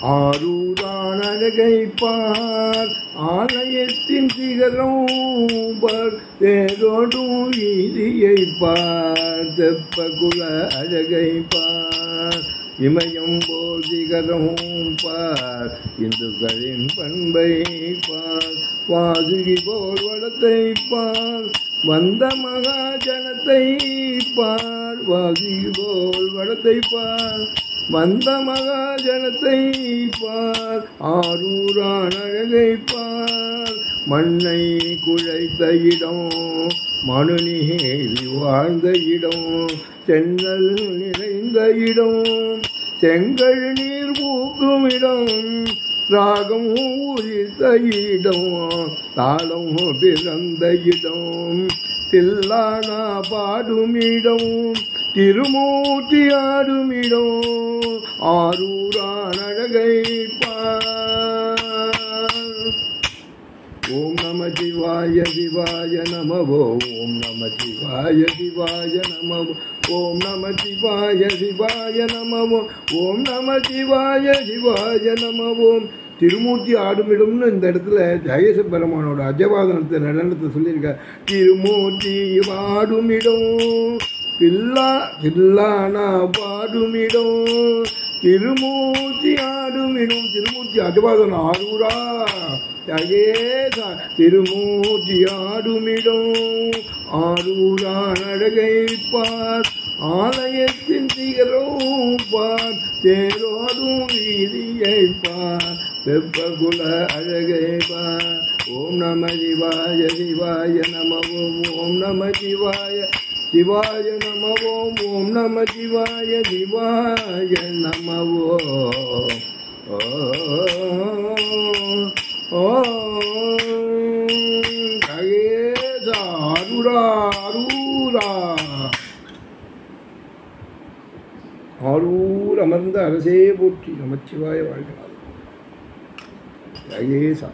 ஆரூரான் அழகைப்பார் ஆலயத்தின் சிகரம் பார் தேரோடும் வீதியைப்பார் தெப்பகுல அழகைப்பார் இமயம் போல் சிகரம் பார் இந்துக்களின் பண்பை பார் வாசுகி போல் வடத்தை பார் வந்த மகாஜனத்தை பார் வாசுகி போல் வடத்தை பார் வந்த மகாஜனத்தை பார் ஆரூரான் அழகை பார் மண்ணை குழைத்த இடம் மனுநீதி வாழ்ந்த இடம் சென்னல் நிறைந்த இடம் செங்கல் நீர் பூக்கும் இடம் ராகம் உரித்த இடம் தாளம் பிறந்த இடம் தில்லானா பாடும் இடம் திருமூர்த்தி ஆடும் இடம் ஆரூரான் அழகை பார். ஓம் நம சிவாய சிவாய நம ஓம் நம சிவாய சிவாய நம ஓம் நம சிவாய சிவாய நம ஓம் நம சிவாய சிவாய நம ஓம். திருமூர்த்தி ஆடுமிடம்னு இந்த இடத்துல ஜெயச பெருமானோட அஜவாதனத்தை நடனத்தை சொல்லியிருக்கார். திருமூர்த்தி ஆடுமிடம் தில்லானா பாடுமிடம் திருமூர்த்தி ஆடுமிடம். திருமூர்த்தி அஜவாதனம் ஆரூரா ஜகேசா திருமூர்த்தி ஆடுமிடம் ஆரூரான் அழகை பார் ஆலயத்தின் சிகரம் பார் தேரோடும் வீதியை பார் வெப்பகுல அழகை பார். ஓம் நம சிவாய சிவாய நம ஓம் நம சிவாய சிவாய நம ஓம் நம சிவாய சிவாய நம ஆரூர் அமர்ந்த அரசே போற்றி நமச்சிவாய வாழ்கிறார். ஜெயேசா.